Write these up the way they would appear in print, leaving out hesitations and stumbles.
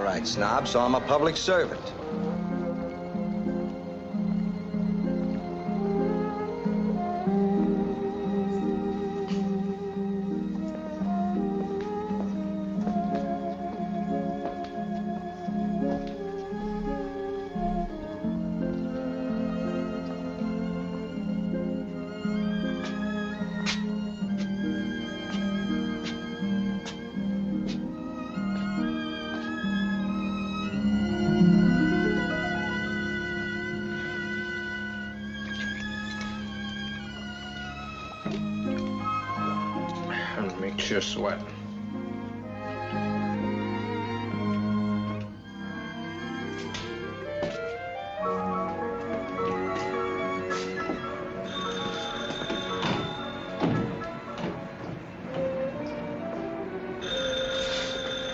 right, Snob, so I'm a public servant. Makes you sweat.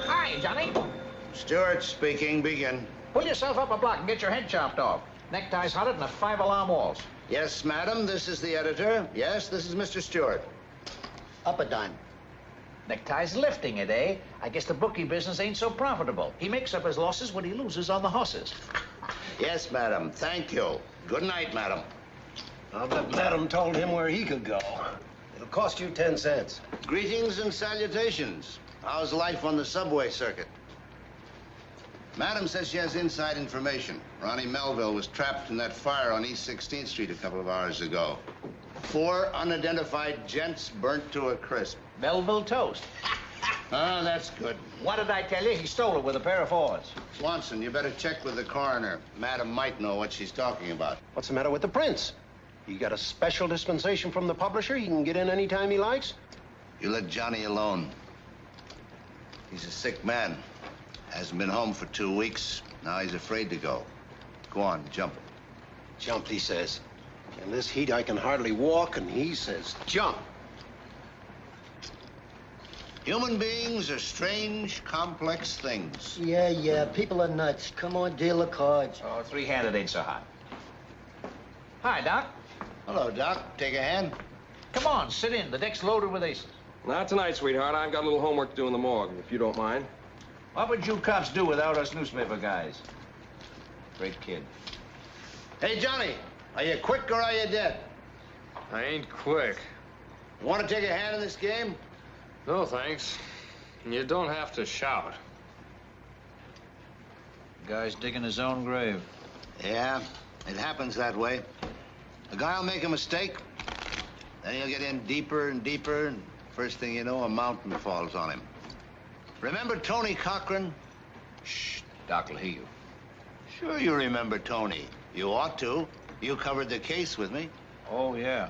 Hi, Johnny. Stewart speaking. Begin. Pull yourself up a block and get your head chopped off. Neckties hunted and the 5-alarm walls. Yes, madam, this is the editor. Yes, this is Mr. Stewart. Up a dime. Neckties lifting it, eh? I guess the bookie business ain't so profitable. He makes up his losses when he loses on the horses. Yes, madam. Thank you. Good night, madam. I'll bet madam told him where he could go. It'll cost you 10 cents. Greetings and salutations. How's life on the subway circuit? Madam says she has inside information. Ronnie Melville was trapped in that fire on East 16th Street a couple of hours ago. 4 unidentified gents burnt to a crisp. Melville toast. Ah, that's good. What did I tell you? He stole it with a pair of fours. Swanson, you better check with the coroner. Madam might know what she's talking about. What's the matter with the prince? He got a special dispensation from the publisher. He can get in any time he likes. You let Johnny alone. He's a sick man. Hasn't been home for 2 weeks. Now he's afraid to go. Go on, jump. Jump, he says. In this heat, I can hardly walk, and he says, jump. Human beings are strange, complex things. Yeah, people are nuts. Come on, deal the cards. Oh, 3-handed ain't so hot. Hi, Doc. Hello, Doc. Take a hand. Come on, sit in. The deck's loaded with aces. Not tonight, sweetheart. I've got a little homework to do in the morgue, if you don't mind. What would you cops do without us newspaper guys? Great kid. Hey, Johnny, are you quick or are you dead? I ain't quick. You want to take a hand in this game? No, thanks. You don't have to shout. Guy's digging his own grave. Yeah, it happens that way. A guy will make a mistake, then he'll get in deeper and deeper, and first thing you know, a mountain falls on him. Remember Tony Cochran? Shh, Doc will hear you. Sure you remember Tony. You ought to. You covered the case with me. Oh, yeah.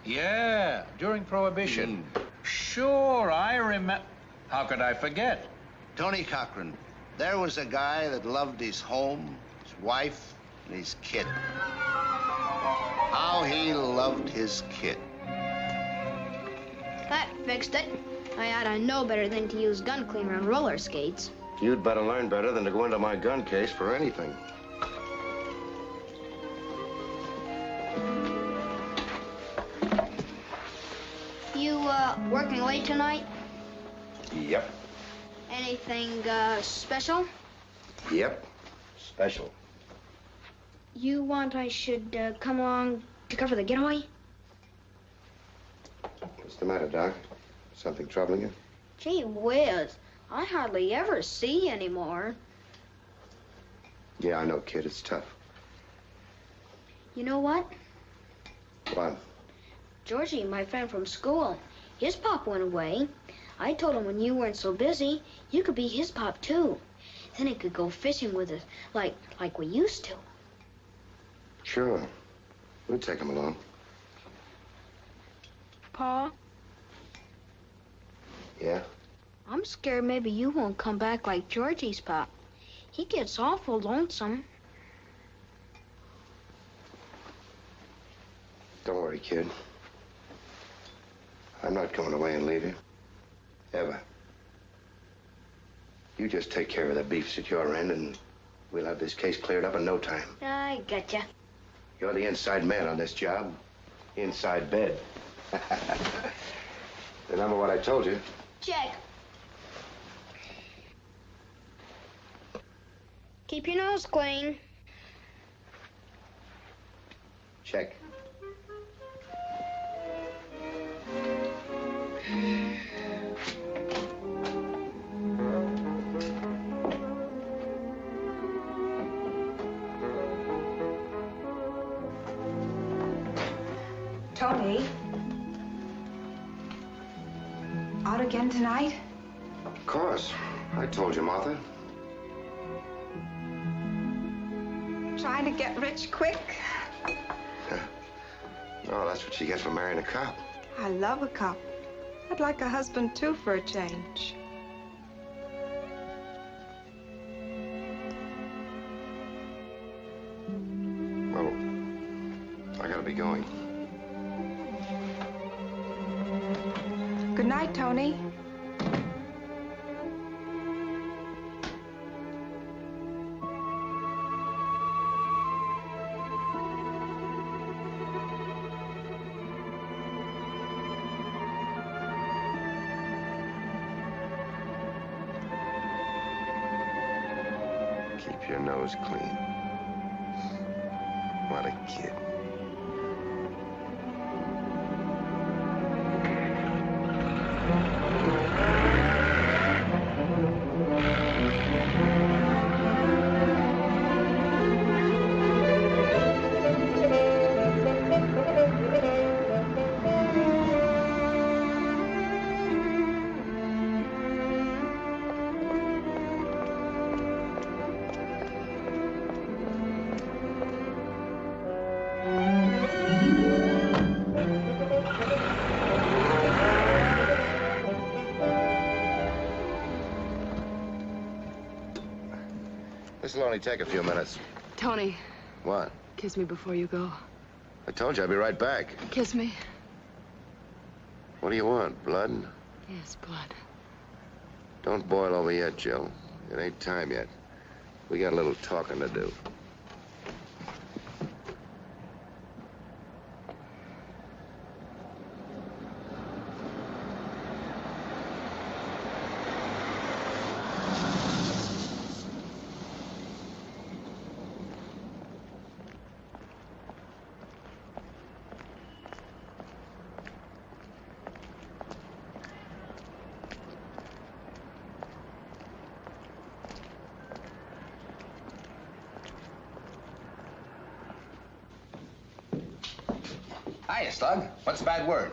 Yeah, during Prohibition. Sure, I remember. How could I forget? Tony Cochran. There was a guy that loved his home, his wife, and his kid. How he loved his kid. That fixed it. I ought to know better than to use gun cleaner on roller skates. You'd better learn better than to go into my gun case for anything. You, working late tonight? Yep. Anything, special? Yep. Special. You want I should, come along to cover the getaway? What's the matter, Doc? Something troubling you? Gee whiz, I hardly ever see you anymore. Yeah, I know, kid. It's tough. You know what? What? Georgie, my friend from school, his pop went away. I told him when you weren't so busy, you could be his pop, too. Then he could go fishing with us, like we used to. Sure. We'll take him along. Pa, Yeah? I'm scared maybe you won't come back like Georgie's pop. He gets awful lonesome. Don't worry, kid. I'm not going away and leave you. Ever. You just take care of the beefs at your end, and we'll have this case cleared up in no time. I gotcha. You're the inside man on this job. Inside bed. Remember what I told you? Check. Keep your nose clean. Check. Tony? Out again tonight? Of course. I told you, Martha. Trying to get rich quick? No, that's what you get for marrying a cop. I love a cop. I'd like a husband, too, for a change. Well, I gotta be going. Good night, Tony. Keep your nose clean. What a kid. This'll only take a few minutes. Tony, What? kiss me before you go. I told you I'd be right back. Kiss me. What do you want, blood? Yes, blood. Don't boil over yet, Jill. It ain't time yet. We got a little talking to do. Hiya, Slug. What's the bad word?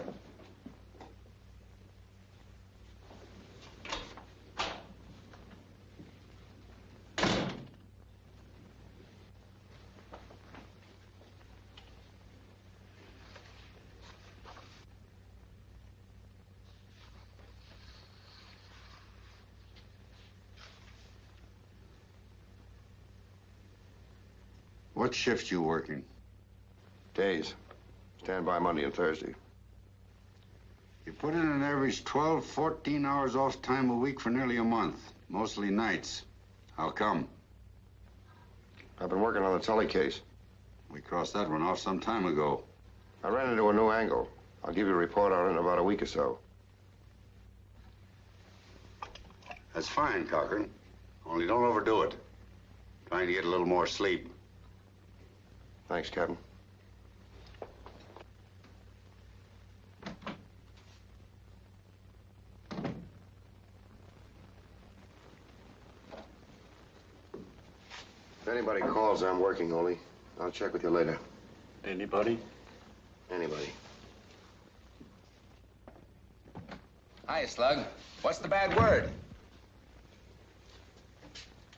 What shift you working? Days. Stand by Monday and Thursday. You put in an average 12, 14 hours off time a week for nearly a month. Mostly nights. How come? I've been working on the Tully case. We crossed that one off some time ago. I ran into a new angle. I'll give you a report on it in about a week or so. That's fine, Cochran. Only don't overdo it. Trying to get a little more sleep. Thanks, Captain. If anybody calls, I'm working, Ole. I'll check with you later. Anybody? Anybody. Hiya, Slug. What's the bad word?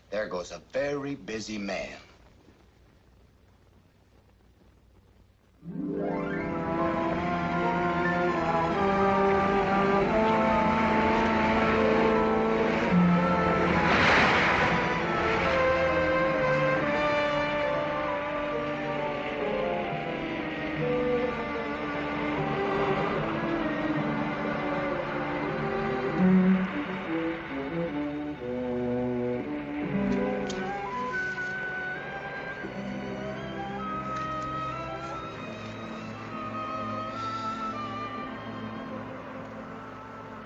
There goes a very busy man.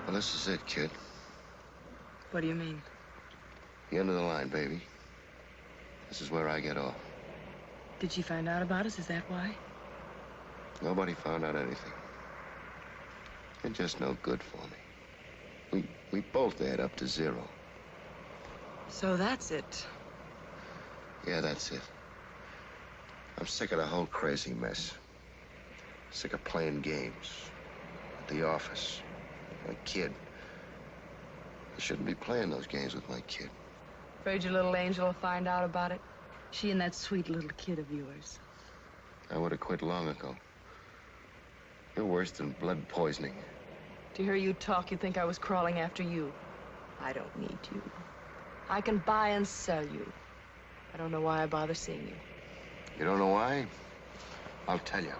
Well, this is it, kid. What do you mean? The end of the line, baby. This is where I get off. Did she find out about us? Is that why? Nobody found out anything. You're just no good for me. We both add up to 0. So that's it. Yeah, that's it. I'm sick of the whole crazy mess. Sick of playing games. At the office. My kid. I shouldn't be playing those games with my kid. Afraid your little angel will find out about it? She and that sweet little kid of yours. I would have quit long ago. You're worse than blood poisoning. To hear you talk, you'd think I was crawling after you. I don't need you. I can buy and sell you. I don't know why I bother seeing you. You don't know why? I'll tell you.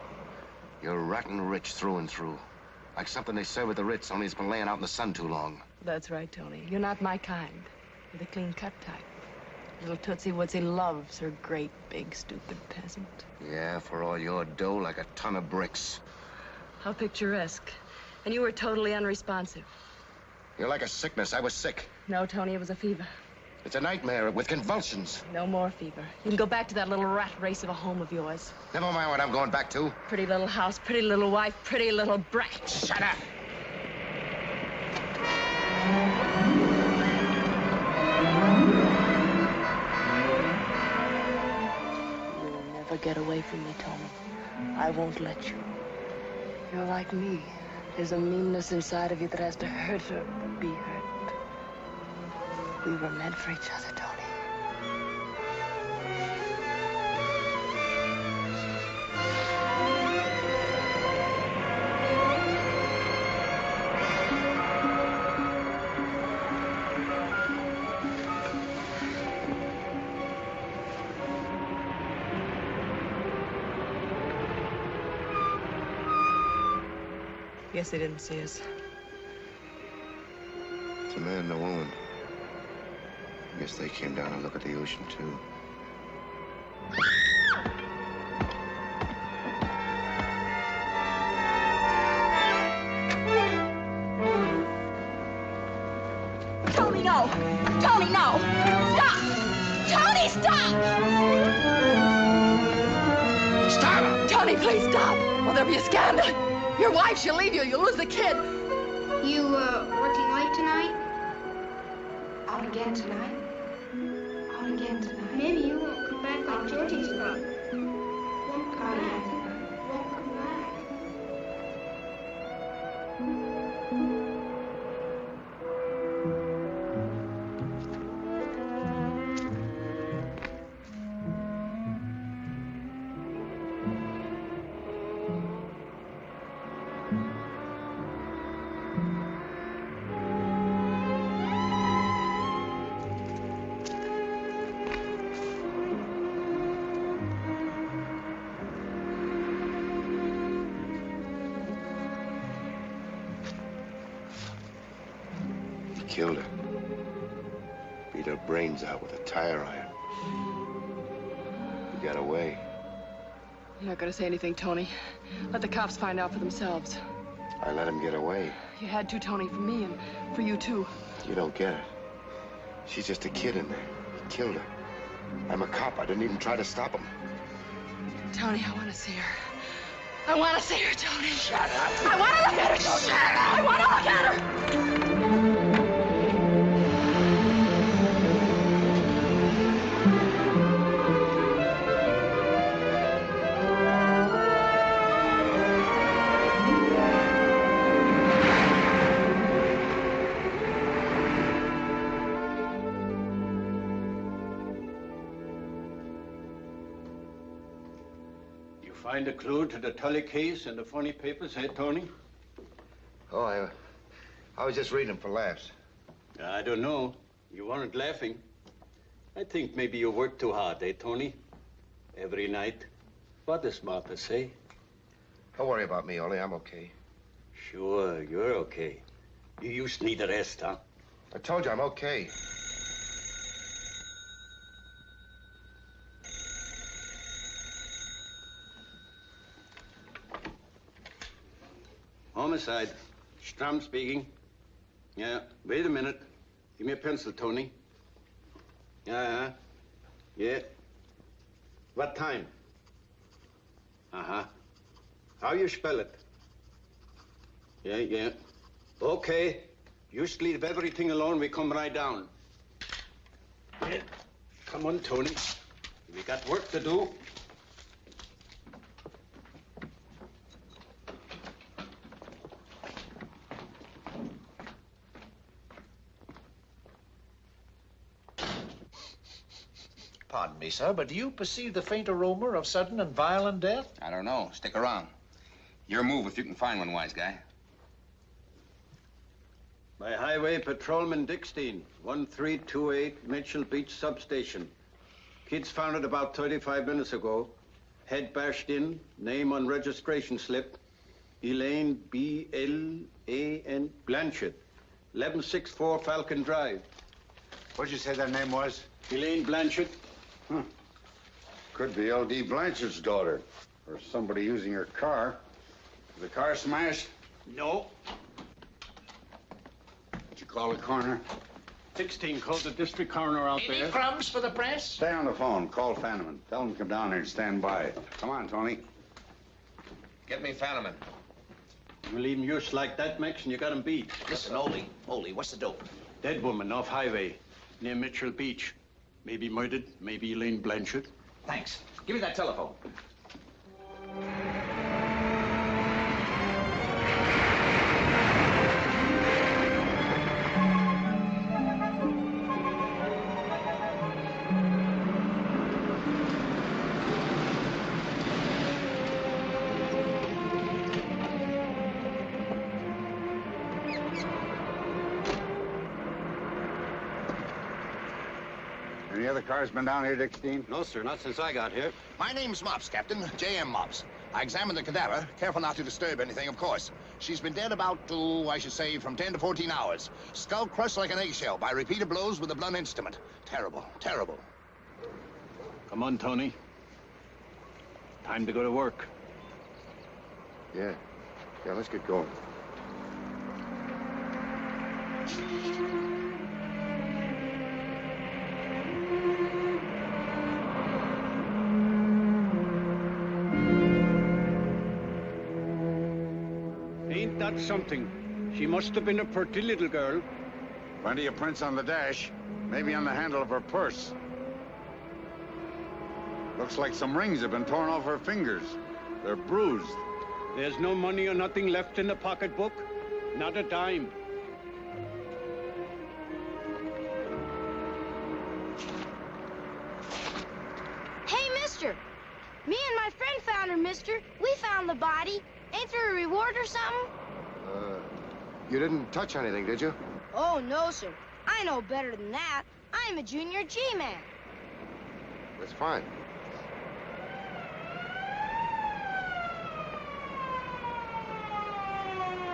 You're rotten rich through and through. Like something they serve at the Ritz, only it's been laying out in the sun too long. That's right, Tony. You're not my kind. You're the clean-cut type. Little Tootsie Wootsy loves her great, big, stupid peasant. Yeah, for all your dough, like a ton of bricks. How picturesque. And you were totally unresponsive. You're like a sickness. I was sick. No, Tony, it was a fever. It's a nightmare with convulsions. No more fever. You can go back to that little rat race of a home of yours. Never mind what I'm going back to. Pretty little house, pretty little wife, pretty little brat. Shut up! You'll never get away from me, Tony. I won't let you. You're like me. There's a meanness inside of you that has to hurt or be hurt. We were meant for each other, Tony. Guess they didn't see us. It's a man and a woman. I guess they came down to look at the ocean, too. Tony, no! Tony, no! Stop! Tony, stop! Stop! Tony, please stop! Will there be a scandal? Your wife, she'll leave you. You'll lose the kid. You, working late tonight? Out again tonight? Out again tonight? Maybe you won't come back like Georgie's got. Won't come back. Won't come back. Killed her. Beat her brains out with a tire iron. He got away. I'm not gonna say anything, Tony. Let the cops find out for themselves. I let him get away. You had to, Tony, for me and for you, too. You don't get it. She's just a kid in there. He killed her. I'm a cop. I didn't even try to stop him. Tony, I want to see her. I want to see her, Tony. Shut up. I want to look at her, Tony! Shut up. I want to look at her! Find a clue to the Tully case in the funny papers, eh, Tony? Oh, I was just reading them for laughs. I don't know. You weren't laughing. I think maybe you work too hard, eh, Tony? Every night. What does Martha say? Don't worry about me, Ollie. I'm okay. Sure, you're okay. You just need a rest, huh? I told you I'm okay. Homicide. Strum speaking. Yeah, wait a minute. Give me a pencil, Tony. Yeah. What time? Uh-huh. How you spell it? Yeah. Okay. You just leave everything alone. We come right down. Yeah. Come on, Tony. We got work to do. Pardon me, sir, but do you perceive the faint aroma of sudden and violent death? I don't know. Stick around. Your move if you can find one, wise guy. By Highway Patrolman Dickstein, 1328 Mitchell Beach Substation. Kids found it about 35 minutes ago. Head bashed in, name on registration slip. Elaine B.L.A.N. Blanchard, 1164 Falcon Drive. What'd you say that name was? Elaine Blanchard. Huh. Could be L.D. Blanchard's daughter, or somebody using her car. Was the car smashed? No. Did you call the coroner? 16 called the district coroner out there. Any crumbs for the press? Stay on the phone. Call Fanneman. Tell him to come down here and stand by. Come on, Tony. Get me Fanneman. You leave him just like that, Max, and you got him beat. Listen, Ole, what's the dope? Dead woman off highway, near Mitchell Beach. Maybe murdered, maybe Elaine Blanchard. Thanks. Give me that telephone. Any other cars been down here, Dickstein? No, sir, not since I got here. My name's Mops, Captain. J.M. Mops. I examined the cadaver. Careful not to disturb anything, of course. She's been dead about, I should say, from 10 to 14 hours. Skull crushed like an eggshell by repeated blows with a blunt instrument. Terrible, terrible. Come on, Tony. Time to go to work. Yeah, let's get going. Ain't that something? She must have been a pretty little girl. Plenty of prints on the dash. Maybe on the handle of her purse. Looks like some rings have been torn off her fingers. They're bruised. There's no money or nothing left in the pocketbook. Not a dime. Hey, mister. Me and my friend found her, mister. We found the body. Ain't there a reward or something? You didn't touch anything, did you? Oh, no, sir. I know better than that. I'm a junior G-man. That's fine.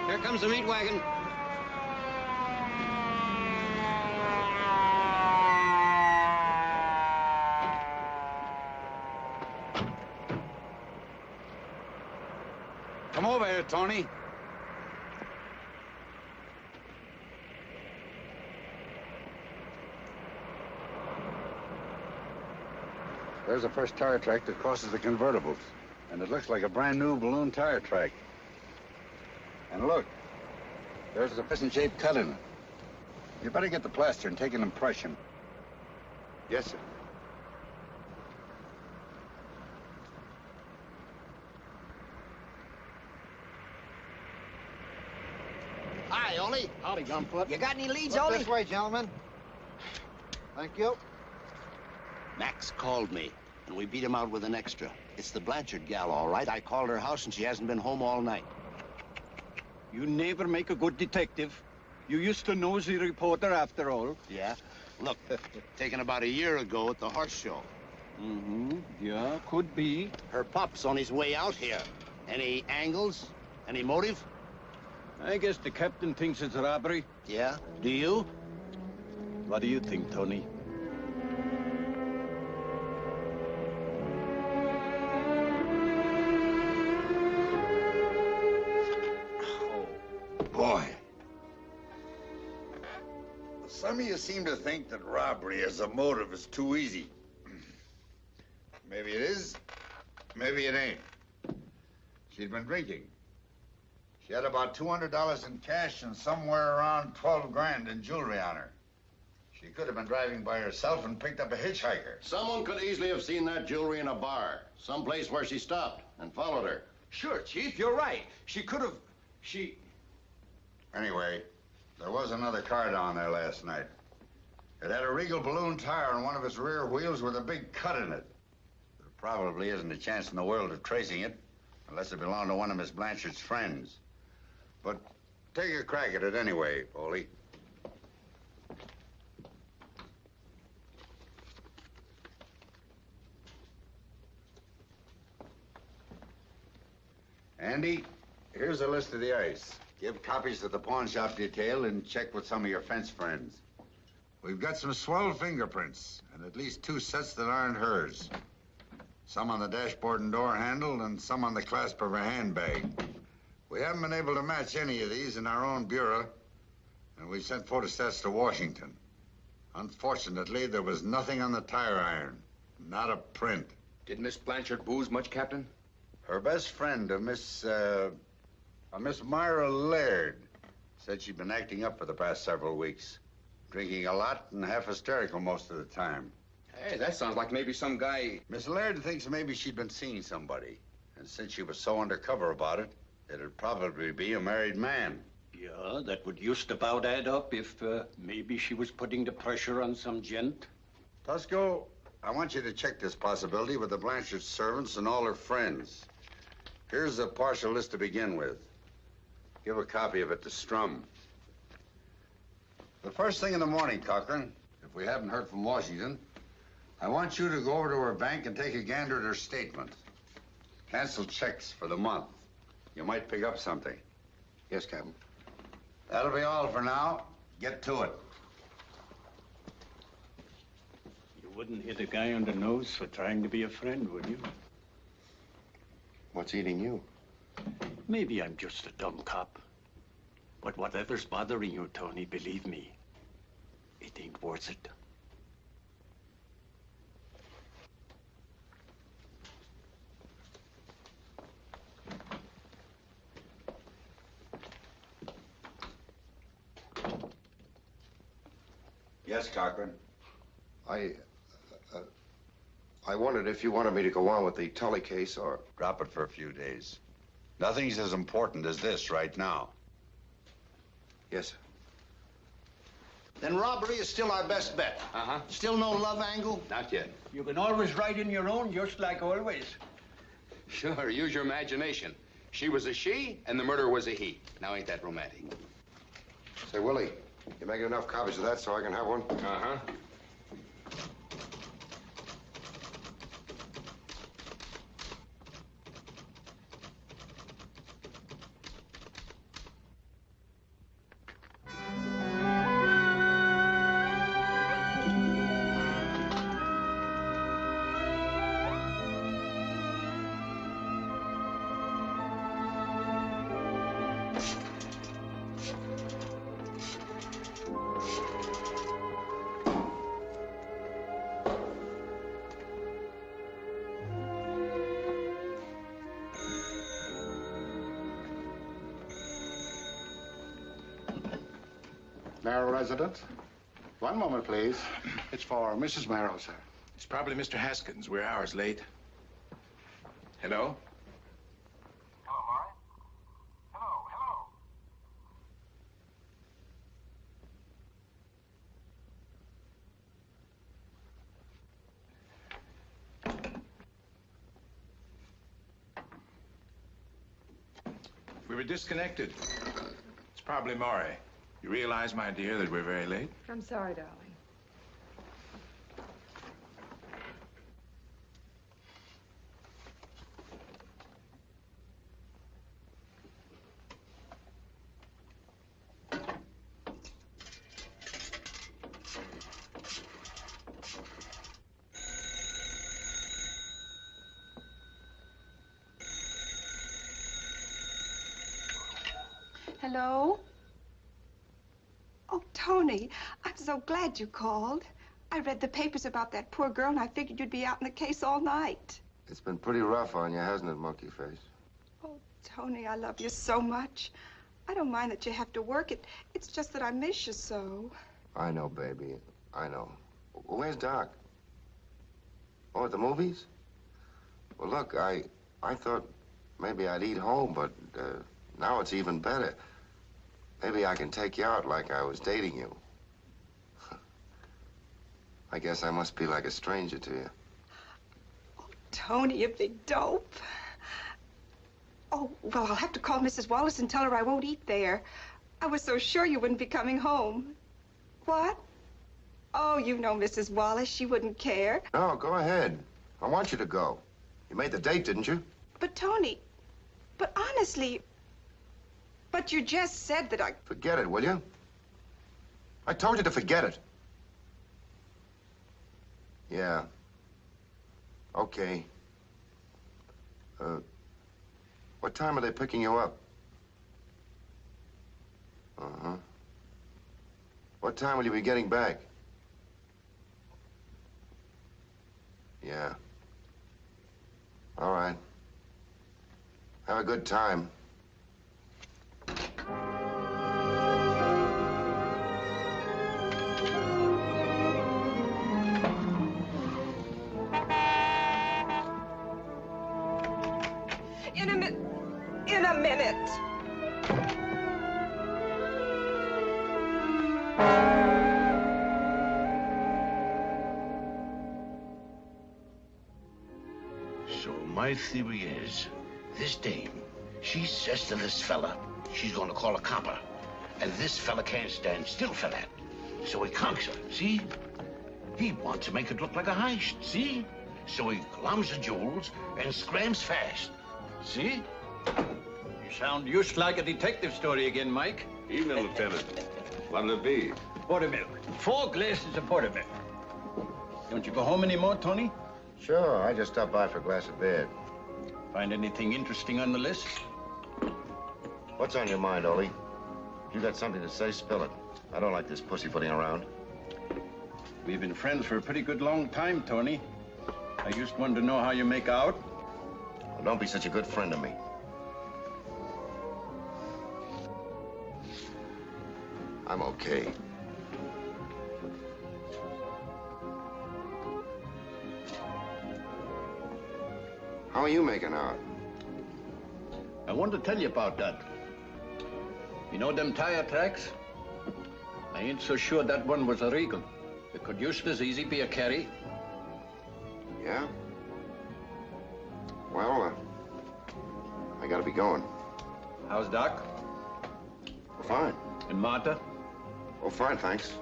Here comes the meat wagon. Come over here, Tony. There's the first tire track that crosses the convertibles. And it looks like a brand new balloon tire track. And look, there's a piston-shaped cut in it. You better get the plaster and take an impression. Yes, sir. Hi, Ole. Howdy, Gumfoot. You got any leads, Look Ole? this way, gentlemen. Thank you. Max called me, and we beat him out with an extra. It's the Blanchard gal, all right. I called her house, and she hasn't been home all night. You never make a good detective. You used to nosy reporter after all. Yeah? Look, taken about a year ago at the horse show. Mm-hmm. Yeah, could be. Her pup's on his way out here. Any angles? Any motive? I guess the captain thinks it's robbery. Yeah? Do you? What do you think, Tony? Boy. Some of you seem to think that robbery as a motive is too easy. Maybe it is, maybe it ain't. She'd been drinking. She had about $200 in cash and somewhere around 12 grand in jewelry on her. She could have been driving by herself and picked up a hitchhiker. Someone could easily have seen that jewelry in a bar, someplace where she stopped and followed her. Sure, Chief, you're right. She could have... Anyway, there was another car down there last night. It had a Regal balloon tire on one of its rear wheels with a big cut in it. There probably isn't a chance in the world of tracing it, unless it belonged to one of Miss Blanchard's friends. But take a crack at it anyway, Paulie. Andy, here's a list of the ice. Give copies to the pawn shop detail and check with some of your fence friends. We've got some swell fingerprints, and at least 2 sets that aren't hers. Some on the dashboard and door handle, and some on the clasp of her handbag. We haven't been able to match any of these in our own bureau, and we sent photostats to Washington. Unfortunately, there was nothing on the tire iron. Not a print. Did Miss Blanchard booze much, Captain? Her best friend, Miss Myra Laird, said she'd been acting up for the past several weeks. Drinking a lot and half hysterical most of the time. Hey, that sounds like maybe some guy... Miss Laird thinks maybe she'd been seeing somebody. And since she was so undercover about it, it'd probably be a married man. Yeah, that would just about add up if maybe she was putting the pressure on some gent. Tosco, I want you to check this possibility with the Blanchard servants and all her friends. Here's a partial list to begin with. Give a copy of it to Strum. The first thing in the morning, Cochran, if we haven't heard from Washington, I want you to go over to her bank and take a gander at her statement. Cancel checks for the month. You might pick up something. Yes, Captain. That'll be all for now. Get to it. You wouldn't hit a guy on the nose for trying to be a friend, would you? What's eating you? Maybe I'm just a dumb cop. But whatever's bothering you, Tony, believe me, it ain't worth it. Yes, Cochran. I wondered if you wanted me to go on with the Tully case or... Drop it for a few days. Nothing's as important as this right now. Yes, sir. Then robbery is still our best bet. Uh-huh. Still no love angle? Not yet. You can always write in your own, just like always. Sure, use your imagination. She was a she, and the murderer was a he. Now ain't that romantic? Say, Willie, you making enough copies of that so I can have one? Uh-huh. Marrow resident? One moment, please. It's for Mrs. Marrow, sir. It's probably Mr. Haskins. We're hours late. Hello? Hello, Maury? Hello. We were disconnected. It's probably Maury. You realize, my dear, that we're very late? I'm sorry, darling. Hello? Oh, Tony, I'm so glad you called. I read the papers about that poor girl, and I figured you'd be out in the case all night. It's been pretty rough on you, hasn't it, monkey face? Oh, Tony, I love you so much. I don't mind that you have to work. It's just that I miss you so. I know, baby. I know. Where's Doc? Oh, at the movies? Well, look, I thought maybe I'd eat home, but now it's even better. Maybe I can take you out like I was dating you. I guess I must be like a stranger to you. Tony, you big dope. Oh, well, I'll have to call Mrs. Wallace and tell her I won't eat there. I was so sure you wouldn't be coming home. What? Oh, you know Mrs. Wallace. She wouldn't care. No, go ahead. I want you to go. You made the date, didn't you? But, Tony, but honestly, but you just said that I... Forget it, will you? I told you to forget it. Yeah. Okay. What time are they picking you up? Uh-huh. What time will you be getting back? Yeah. All right. Have a good time. In a minute. So my theory is, this dame, she says to this fella, she's gonna call a copper. And this fella can't stand still for that. So he conks her, see? He wants to make it look like a heist, see? So he glums the jewels and scrams fast. See? You sound used like a detective story again, Mike. Evening, Lieutenant. What'll it be? Buttermilk. 4 glasses of buttermilk. Don't you go home anymore, Tony? Sure, I just stopped by for a glass of beer. Find anything interesting on the list? What's on your mind, Ollie? If you got something to say, spill it. I don't like this pussyfooting around. We've been friends for a pretty good long time, Tony. I just wanted to know how you make out. Well, don't be such a good friend to me. I'm okay. How are you making out? I wanted to tell you about that. You know them tire tracks? I ain't so sure that one was illegal. It could just as easy be a carry. Yeah? Well, I gotta be going. How's Doc? Fine. And Martha? Oh, fine, thanks.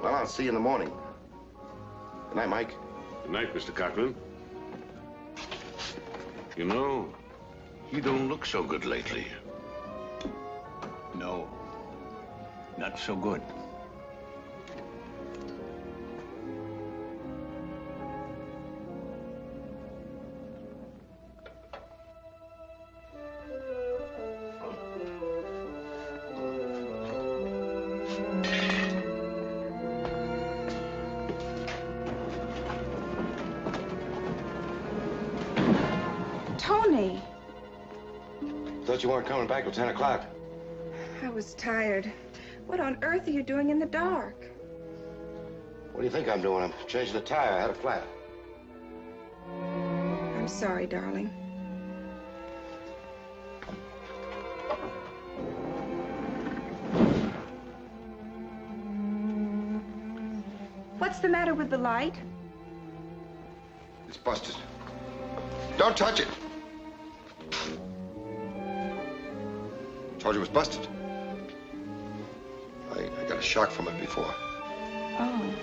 Well, I'll see you in the morning. Good night, Mike. Good night, Mr. Cochran. You know, He don't look so good lately. No, not so good. Tony! Thought you weren't coming back till 10 o'clock. I was tired. What on earth are you doing in the dark? What do you think I'm doing? I'm changing the tire. I had a flat. I'm sorry, darling. What's the matter with the light? It's busted. Don't touch it. Told you it was busted. I got a shock from it before. Oh.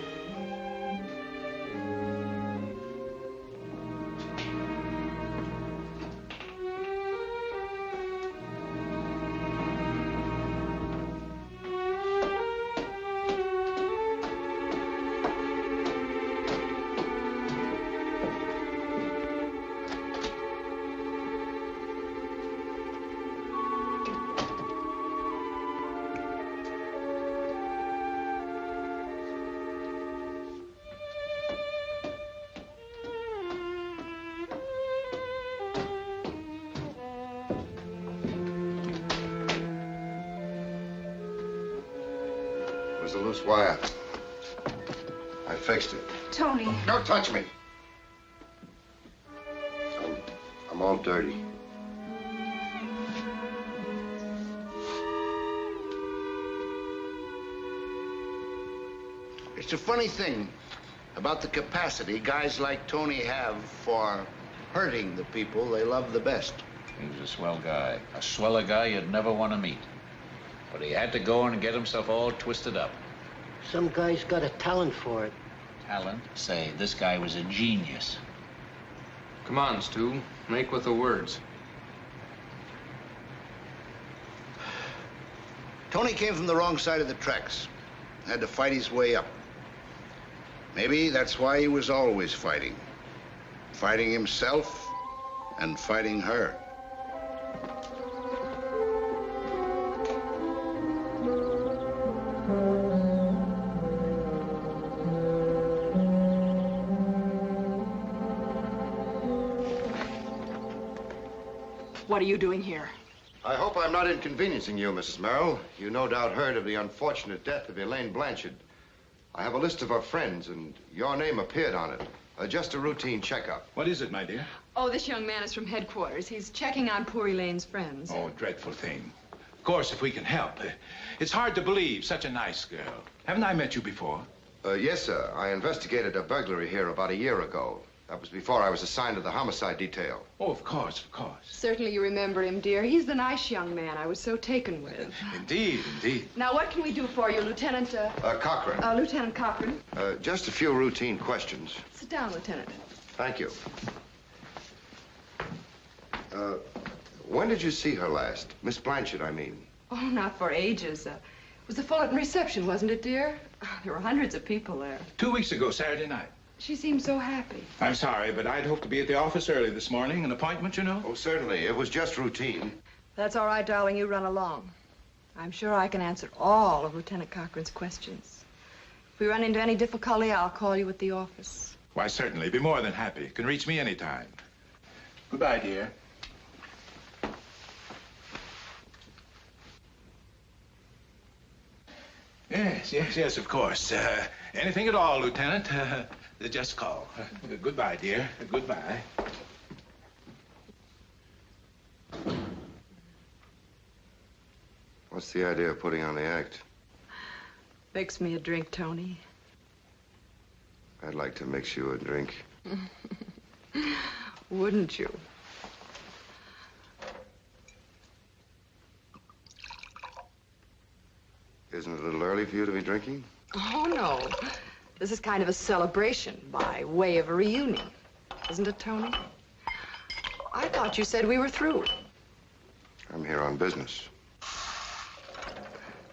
was a loose wire. I fixed it. Tony. Don't touch me. I'm all dirty. It's a funny thing about the capacity guys like Tony have for hurting the people they love the best. He was a swell guy. A sweller guy you'd never want to meet. But he had to go and get himself all twisted up. Some guy's got a talent for it. Talent? Say, this guy was a genius. Come on, Stu. Make with the words. Tony came from the wrong side of the tracks. Had to fight his way up. Maybe that's why he was always fighting. Fighting himself and fighting her. What are you doing here? I hope I'm not inconveniencing you, Mrs. Merrill. You no doubt heard of the unfortunate death of Elaine Blanchard. I have a list of her friends, and your name appeared on it. Just a routine checkup. What is it, my dear? Oh, this young man is from headquarters. He's checking on poor Elaine's friends. Oh, dreadful thing. Of course, if we can help. It's hard to believe, such a nice girl. Haven't I met you before? Yes, sir. I investigated a burglary here about a year ago. That was before I was assigned to the homicide detail. Oh, of course, of course. Certainly you remember him, dear. He's the nice young man I was so taken with. Indeed, indeed. Now, what can we do for you, Lieutenant? Cochran. Lieutenant Cochran. Just a few routine questions. Sit down, Lieutenant. Thank you. When did you see her last? Miss Blanchard, I mean. Oh, not for ages. It was the Fullerton reception, wasn't it, dear? There were hundreds of people there. 2 weeks ago, Saturday night. She seemed so happy. I'm sorry, but I'd hoped to be at the office early this morning. An appointment, you know? Oh, certainly. It was just routine. That's all right, darling. You run along. I'm sure I can answer all of Lieutenant Cochran's questions. If we run into any difficulty, I'll call you at the office. Why, certainly. Be more than happy. You can reach me anytime. Goodbye, dear. Yes, of course. Anything at all, Lieutenant, just call. Goodbye, dear. Goodbye. What's the idea of putting on the act? Mix me a drink, Tony. I'd like to mix you a drink. Wouldn't you? Isn't it a little early for you to be drinking? Oh, no. This is kind of a celebration by way of a reunion. Isn't it, Tony? I thought you said we were through. I'm here on business.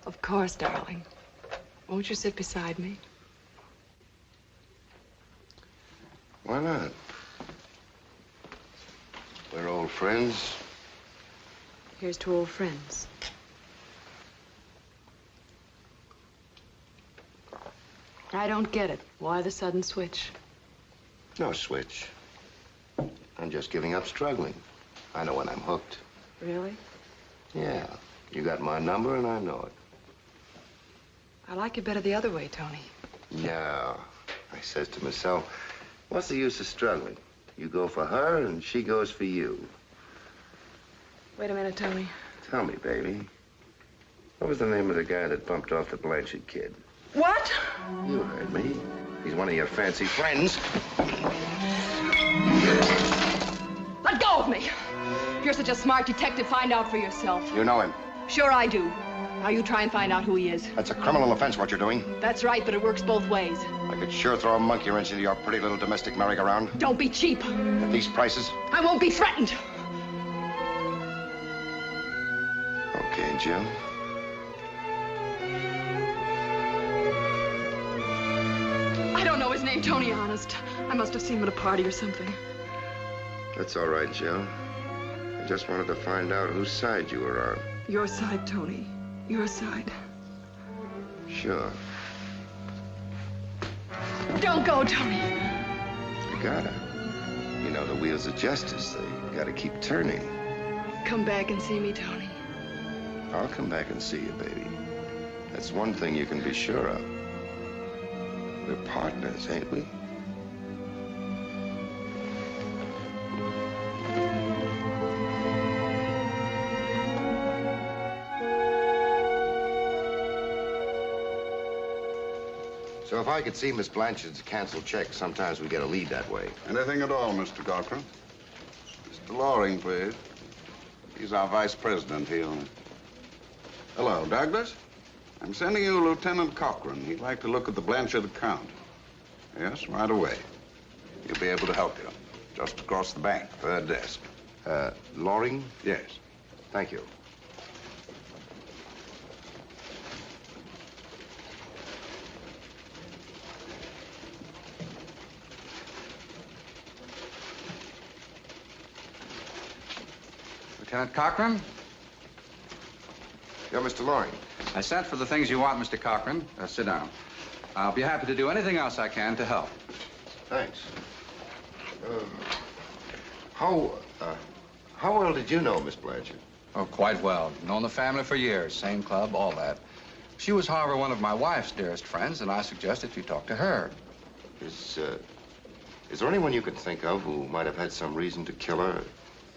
Of course, darling. Won't you sit beside me? Why not? We're old friends. Here's to old friends. I don't get it. Why the sudden switch? No switch. I'm just giving up struggling. I know when I'm hooked. Really? Yeah. You got my number and I know it. I like it better the other way, Tony. No. I says to myself, what's the use of struggling? You go for her and she goes for you. Wait a minute, Tony. Tell me, baby. What was the name of the guy that bumped off the Blanchard kid? What? You heard me. He's one of your fancy friends. Let go of me. If you're such a smart detective, find out for yourself. You know him. Sure I do. Now you try and find out who he is. That's a criminal offense, what you're doing. That's right, but it works both ways. I could sure throw a monkey wrench into your pretty little domestic merry-go-round. Don't be cheap. At these prices. I won't be threatened. Okay, Jill. I don't know his name, Tony, honest. I must have seen him at a party or something. That's all right, Jill. I just wanted to find out whose side you were on. Your side, Tony. Your side. Sure. Don't go, Tony. You gotta. You know, the wheels of justice, they gotta keep turning. Come back and see me, Tony. I'll come back and see you, baby. That's one thing you can be sure of. We're partners, ain't we? So if I could see Miss Blanchard's canceled check, sometimes we get a lead that way. Anything at all, Mr. Cochran. Mr. Loring, please. He's our vice president. Hello, Douglas. I'm sending you Lieutenant Cochran. He'd like to look at the Blanchard account. Yes, right away. He'll be able to help you. Just across the bank, third desk. Loring? Yes. Thank you. Lieutenant Cochran? You're Mr. Loring. I sent for the things you want, Mr. Cochran. Sit down. I'll be happy to do anything else I can to help. Thanks. How well did you know Miss Blanchard? Oh, quite well. Known the family for years. Same club, all that. She was, however, one of my wife's dearest friends, and I suggested you talk to her. Is there anyone you could think of who might have had some reason to kill her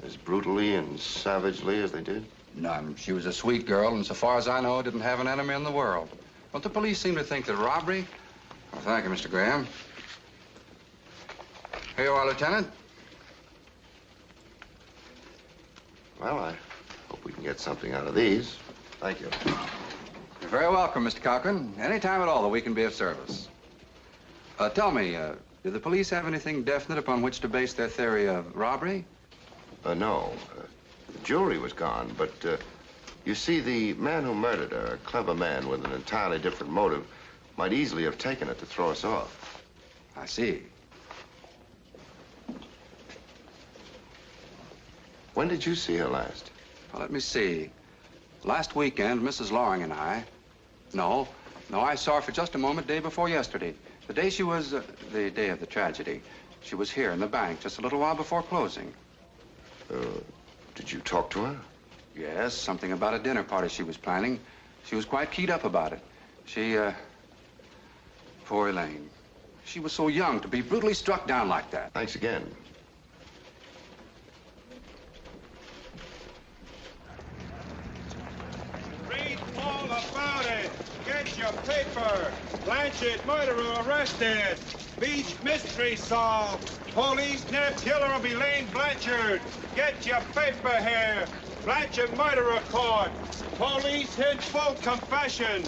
as brutally and savagely as they did? None. She was a sweet girl, and so far as I know, didn't have an enemy in the world. Don't the police seem to think that robbery... Oh, thank you, Mr. Graham. Here you are, Lieutenant. Well, I hope we can get something out of these. Thank you. You're very welcome, Mr. Cochran. Any time at all that we can be of service. Tell me, do the police have anything definite upon which to base their theory of robbery? No. The jewelry was gone, but you see, the man who murdered her, a clever man with an entirely different motive, might easily have taken it to throw us off. I see. When did you see her last? Well, let me see. Last weekend, Mrs. Loring and I... No, I saw her for just a moment day before yesterday. The day she was... the day of the tragedy. She was here in the bank just a little while before closing. Did you talk to her? Yes, something about a dinner party she was planning. She was quite keyed up about it. She, poor Elaine. She was so young to be brutally struck down like that. Thanks again. Read all about it. Get your paper. Blanchard murderer arrested. Beach mystery solved. Police nab killer of Elaine Blanchard. Get your paper here. Blanchard murderer caught. Police hid full confession.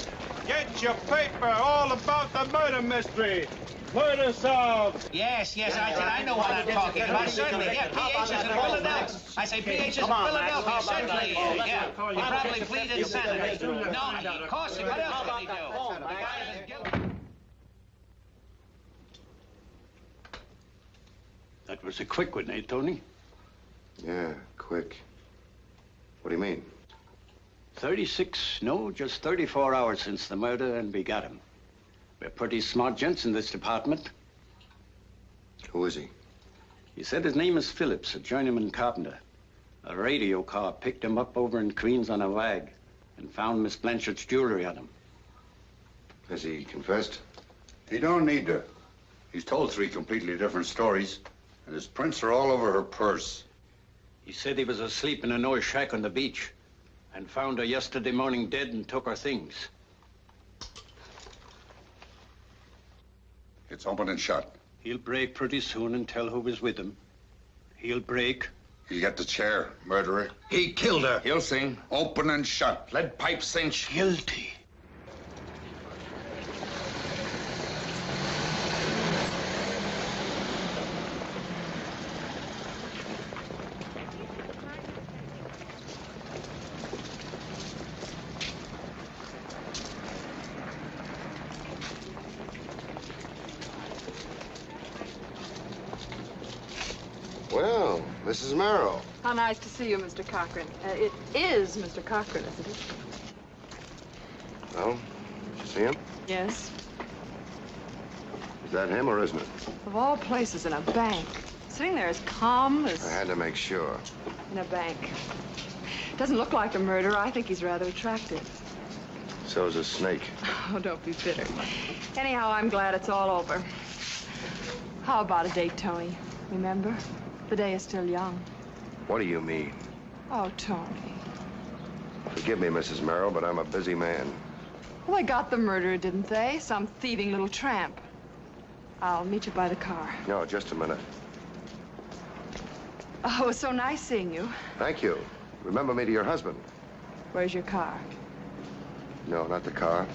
Get your paper all about the murder mystery. Murder solved. Yes, I know what I'm talking about. Certainly, yeah. PH is in Philadelphia. I say PH is in Philadelphia. Certainly, yeah. He probably pleaded insanity. No, of course. What else can he do? The guy is guilty. That was a quick one, eh, Tony? Yeah, quick. What do you mean? just 34 hours since the murder, and we got him. We're pretty smart gents in this department. Who is he? He said his name is Phillips, a journeyman carpenter. A radio car picked him up over in Queens on a wag and found Miss Blanchard's jewelry on him. Has he confessed? He don't need to. He's told 3 completely different stories, and his prints are all over her purse. He said he was asleep in an old shack on the beach and found her yesterday morning dead and took her things. It's open and shut. He'll break pretty soon and tell who was with him. He'll break. You get the chair, murderer. He killed her. He'll sing. Open and shut. Lead pipe cinch. Guilty. Well, Mrs. Merrill. How nice to see you, Mr. Cochran. It is Mr. Cochran, isn't it? Well, did you see him? Yes. Is that him or isn't it? Of all places, in a bank. Sitting there as calm as... I had to make sure. In a bank. Doesn't look like a murderer. I think he's rather attractive. so's a snake. Oh, don't be bitter. Anyhow, I'm glad it's all over. How about a date, Tony? Remember? The day is still young. What do you mean? Oh, Tony. Forgive me, Mrs. Merrill, but I'm a busy man. Well, they got the murderer, didn't they? Some thieving little tramp. I'll meet you by the car. No, just a minute. Oh, it was so nice seeing you. Thank you. Remember me to your husband. Where's your car? No, not the car.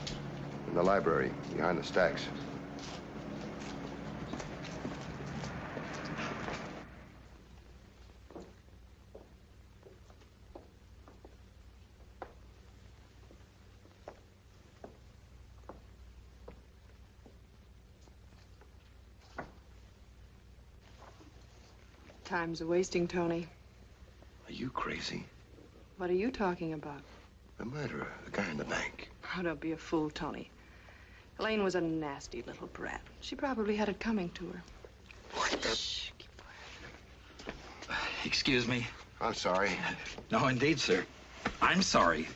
In the library, behind the stacks. Time's a-wasting, Tony. Are you crazy? What are you talking about? The murderer, the guy in the bank. Oh, don't be a fool, Tony. Elaine was a nasty little brat. She probably had it coming to her. What the? Shh, keep quiet. Excuse me. I'm sorry. No, indeed, sir. I'm sorry.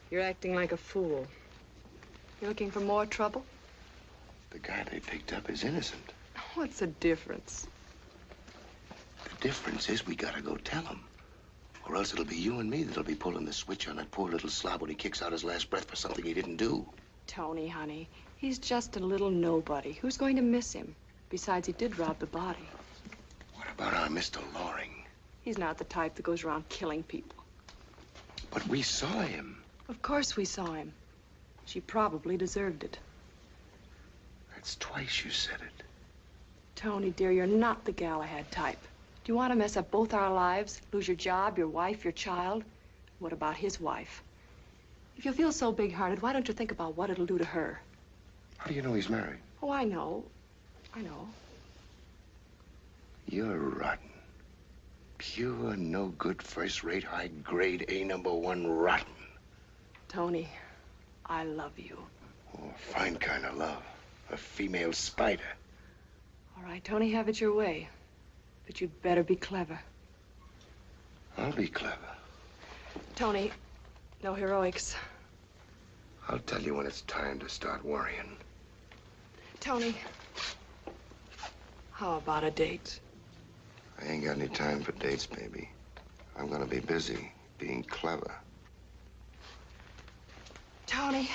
You're acting like a fool. You looking for more trouble? The guy they picked up is innocent. What's the difference? The difference is we gotta go tell him. Or else it'll be you and me that'll be pulling the switch on that poor little slob when he kicks out his last breath for something he didn't do. Tony, honey, he's just a little nobody. Who's going to miss him? Besides, he did rob the body. What about our Mr. Loring? He's not the type that goes around killing people. But we saw him. Of course we saw him. She probably deserved it. That's twice you said it. Tony, dear, you're not the Galahad type. Do you want to mess up both our lives? Lose your job, your wife, your child? What about his wife? If you feel so big-hearted, why don't you think about what it'll do to her? How do you know he's married? Oh, I know. I know. You're rotten. Pure, no good, first-rate, high-grade, A1 rotten. Tony, I love you. Oh, a fine kind of love. A female spider. All right, Tony, have it your way. But you'd better be clever. I'll be clever. Tony, no heroics. I'll tell you when it's time to start worrying. Tony, how about a date? I ain't got any time for dates, baby. I'm gonna be busy being clever. Tony.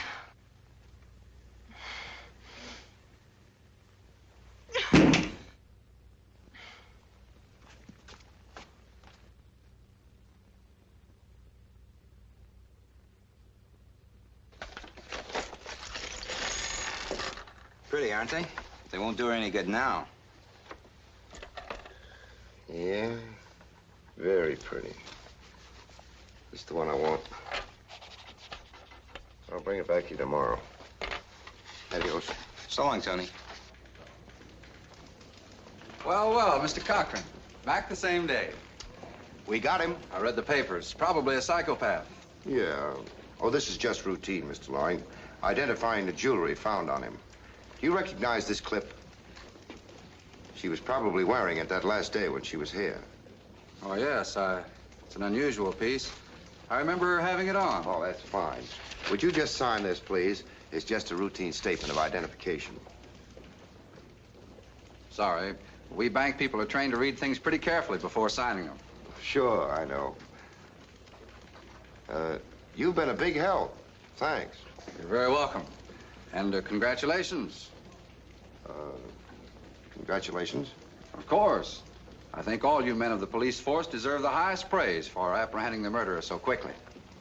Pretty, aren't they? They won't do her any good now. Yeah, very pretty. This is the one I want. I'll bring it back to you tomorrow. Adios. So long, Tony. Well, well, Mr. Cochran. Back the same day. We got him. I read the papers. Probably a psychopath. Yeah. Oh, this is just routine, Mr. Loring. Identifying the jewelry found on him. Do you recognize this clip? She was probably wearing it that last day when she was here. Oh, yes. It's an unusual piece. I remember her having it on. Oh, that's fine. Would you just sign this, please? It's just a routine statement of identification. Sorry. We bank people are trained to read things pretty carefully before signing them. Sure, I know. You've been a big help. Thanks. You're very welcome. And congratulations. Congratulations? Of course. I think all you men of the police force deserve the highest praise for apprehending the murderer so quickly.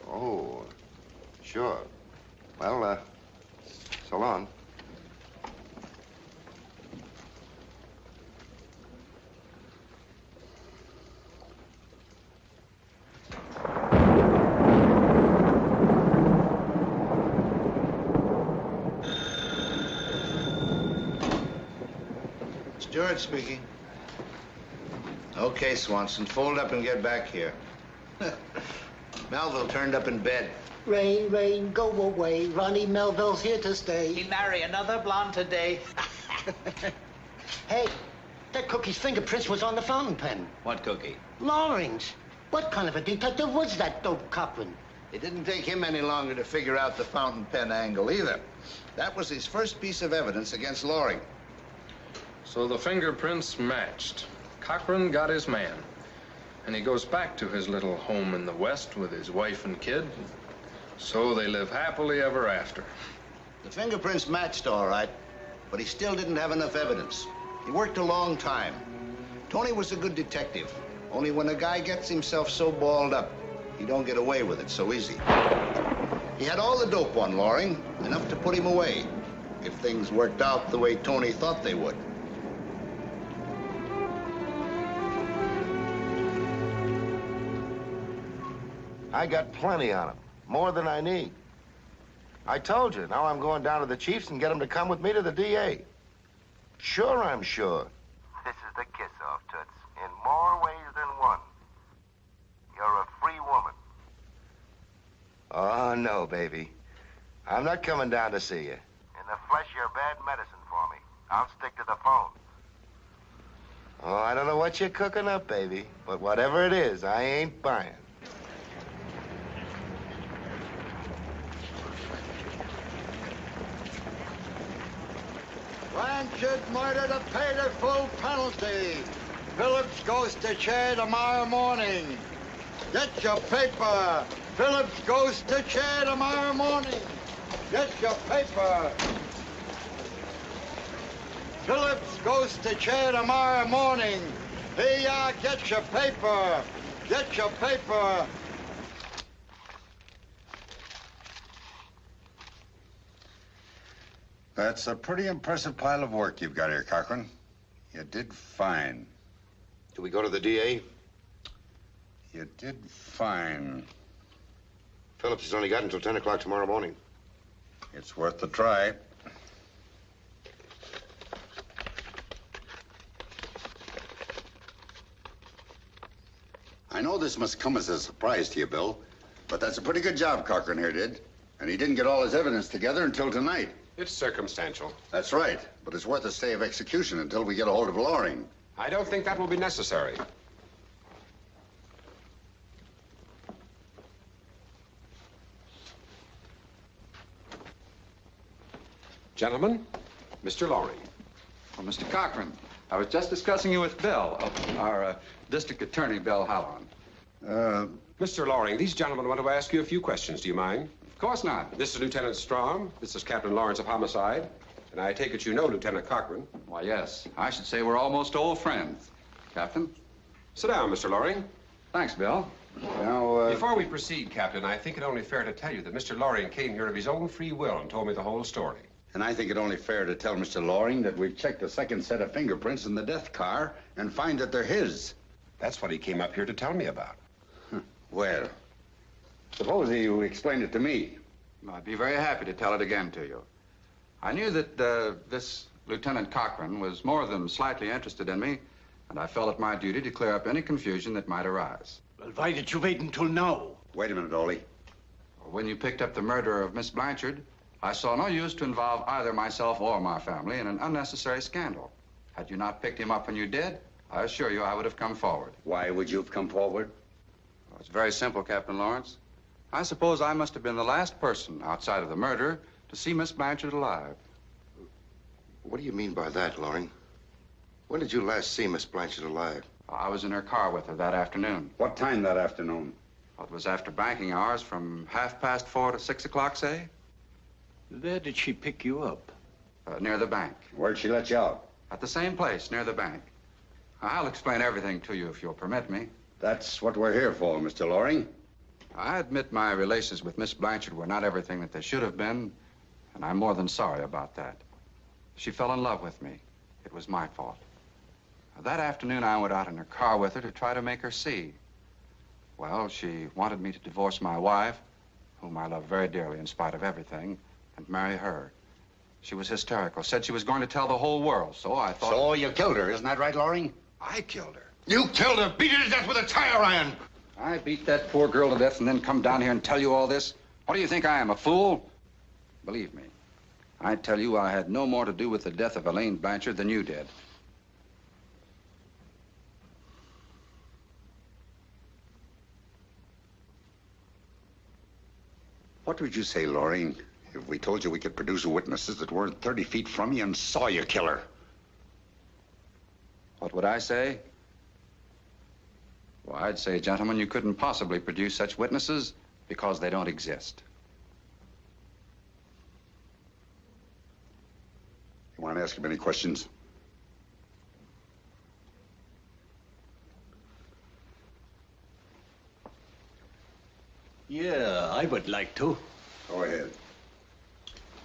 Oh, sure. Well, so long. Stewart speaking. Okay, Swanson, fold up and get back here. Melville turned up in bed. Rain, rain, go away. Ronnie Melville's here to stay. He'd marry another blonde today. Hey, that cookie's fingerprints was on the fountain pen. What cookie? Loring's. What kind of a detective was that dope Cochran? It didn't take him any longer to figure out the fountain pen angle either. That was his first piece of evidence against Loring. So the fingerprints matched. Cochran got his man. And he goes back to his little home in the West with his wife and kid. So they live happily ever after. The fingerprints matched all right, but he still didn't have enough evidence. He worked a long time. Tony was a good detective. Only when a guy gets himself so balled up, he don't get away with it so easy. He had all the dope on Loring, enough to put him away, if things worked out the way Tony thought they would. I got plenty on him, more than I need. I told you, now I'm going down to the chiefs and get him to come with me to the DA. Sure, I'm sure. This is the kiss-off, Toots, in more ways than one. You're a free woman. Oh, no, baby. I'm not coming down to see you. In the flesh, you're bad medicine for me. I'll stick to the phone. Oh, I don't know what you're cooking up, baby, but whatever it is, I ain't buying. Blanchard murder to pay the full penalty. Phillips goes to chair tomorrow morning. Get your paper. Phillips goes to chair tomorrow morning. Get your paper. Phillips goes to chair tomorrow morning. Here you are, get your paper. Get your paper. That's a pretty impressive pile of work you've got here, Cochran. You did fine. Do we go to the DA? You did fine. Phillips has only got until 10 o'clock tomorrow morning. It's worth the try. I know this must come as a surprise to you, Bill, but that's a pretty good job Cochran here did. And he didn't get all his evidence together until tonight. It's circumstantial. That's right, but it's worth a stay of execution until we get a hold of Loring. I don't think that will be necessary. Gentlemen, Mr. Loring. Well, Mr. Cochran, I was just discussing you with Bill, our district attorney, Bill Halloran. Mr. Loring, these gentlemen want to ask you a few questions. Do you mind? Of course not. This is Lieutenant Strong. This is Captain Lawrence of Homicide. And I take it you know Lieutenant Cochran. Why, yes. I should say we're almost old friends. Captain? Sit down, Mr. Loring. Thanks, Bill. Now, Before we proceed, Captain, I think it only fair to tell you that Mr. Loring came here of his own free will and told me the whole story. And I think it only fair to tell Mr. Loring that we've checked the second set of fingerprints in the death car and find that they're his. That's what he came up here to tell me about. Well, suppose you explained it to me. I'd be very happy to tell it again to you. I knew that this Lieutenant Cochran was more than slightly interested in me, and I felt it my duty to clear up any confusion that might arise. Well, why did you wait until now? Wait a minute, Ollie. When you picked up the murder of Miss Blanchard, I saw no use to involve either myself or my family in an unnecessary scandal. Had you not picked him up when you did, I assure you I would have come forward. Why would you have come forward? Well, it's very simple, Captain Lawrence. I suppose I must have been the last person outside of the murder to see Miss Blanchard alive. What do you mean by that, Loring? When did you last see Miss Blanchard alive? I was in her car with her that afternoon. What time that afternoon? Well, it was after banking hours from 4:30 to 6 o'clock, say. Where did she pick you up? Near the bank. Where'd she let you out? At the same place, near the bank. I'll explain everything to you if you'll permit me. That's what we're here for, Mr. Loring. I admit my relations with Miss Blanchard were not everything that they should have been, and I'm more than sorry about that. She fell in love with me. It was my fault. That afternoon, I went out in her car with her to try to make her see. Well, she wanted me to divorce my wife, whom I love very dearly in spite of everything, and marry her. She was hysterical, said she was going to tell the whole world, so I thought... So you killed her, isn't that right, Loring? I killed her. You killed her! Beat her to death with a tire iron! I beat that poor girl to death and then come down here and tell you all this? What do you think I am, a fool? Believe me, I tell you I had no more to do with the death of Elaine Blanchard than you did. What would you say, Loring, if we told you we could produce witnesses that weren't 30 feet from you and saw you kill her? What would I say? Well, I'd say, gentlemen, you couldn't possibly produce such witnesses because they don't exist. You want to ask him any questions? Yeah, I would like to. Go ahead.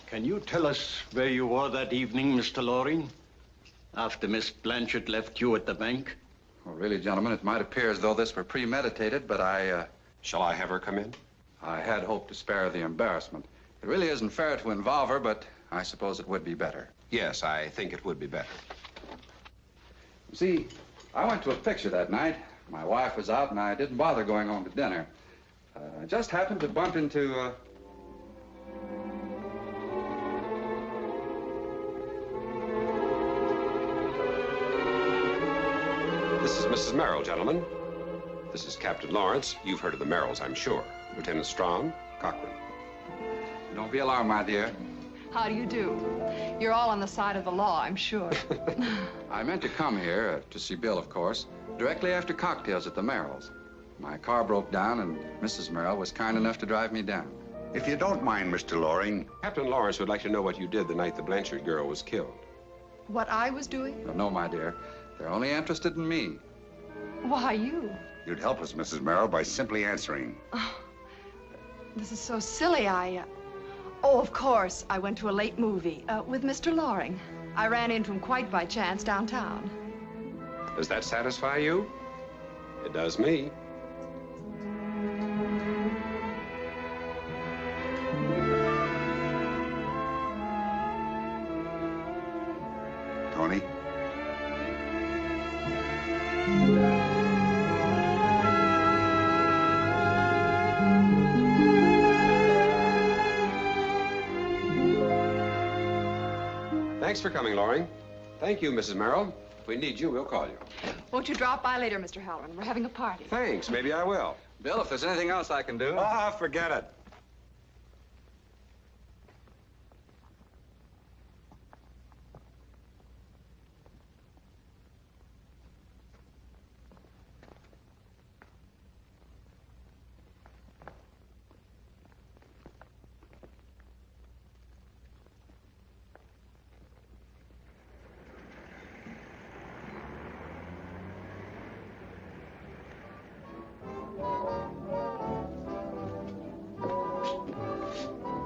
Can you tell us where you were that evening, Mr. Loring? After Miss Blanchard left you at the bank? Well, really, gentlemen, it might appear as though this were premeditated, but Shall I have her come in? I had hoped to spare her the embarrassment. It really isn't fair to involve her, but I suppose it would be better. Yes, I think it would be better. See, I went to a picture that night. My wife was out, and I didn't bother going home to dinner. I just happened to bump into, This is Mrs. Merrill, gentlemen. This is Captain Lawrence. You've heard of the Merrills, I'm sure. Lieutenant Strawn, Cochran. Don't be alarmed, my dear. How do you do? You're all on the side of the law, I'm sure. I meant to come here, to see Bill, of course, directly after cocktails at the Merrills. My car broke down, and Mrs. Merrill was kind enough to drive me down. If you don't mind, Mr. Loring. Captain Lawrence would like to know what you did the night the Blanchard girl was killed. What I was doing? No, my dear. They're only interested in me. Why, you? You'd help us, Mrs. Merrill, by simply answering. Oh, this is so silly. Oh, of course. I went to a late movie with Mr. Loring. I ran into him quite by chance downtown. Does that satisfy you? It does me. Tony? Thanks for coming, Loring. Thank you, Mrs. Merrill. If we need you, we'll call you. Won't you drop by later, Mr. Halloran? We're having a party. Thanks. Maybe I will. Bill, if there's anything else I can do... Ah, forget it.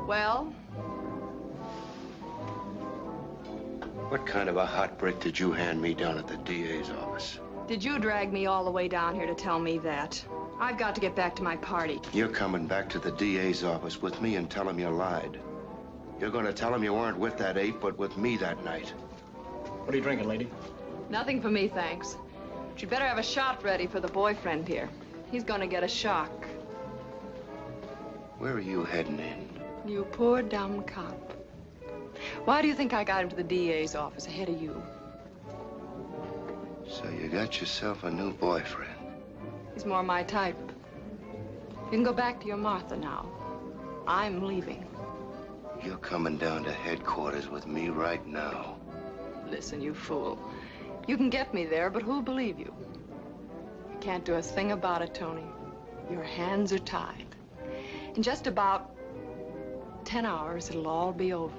Well? What kind of a hot brick did you hand me down at the DA's office? Did you drag me all the way down here to tell me that? I've got to get back to my party. You're coming back to the DA's office with me and tell him you lied. You're going to tell him you weren't with that ape, but with me that night. What are you drinking, lady? Nothing for me, thanks. But you'd better have a shot ready for the boyfriend here. He's gonna get a shock. Where are you heading in? You poor dumb cop. Why do you think I got him to the DA's office ahead of you? So you got yourself a new boyfriend. He's more my type. You can go back to your Martha now. I'm leaving. You're coming down to headquarters with me right now. Listen, you fool. You can get me there, but who'll believe you? You can't do a thing about it, Tony. Your hands are tied. In just about 10 hours, it'll all be over.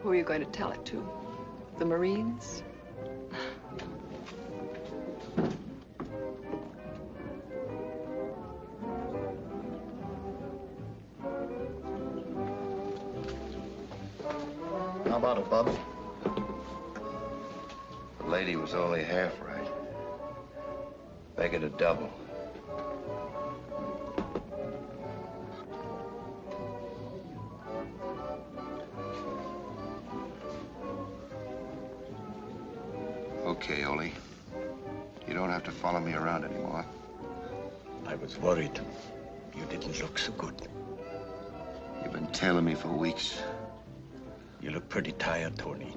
Who are you going to tell it to? The Marines? How about it, Bub? The lady was only half right. Make it a double. Okay, Ole. You don't have to follow me around anymore. I was worried. You didn't look so good. You've been tailing me for weeks. You look pretty tired, Tony.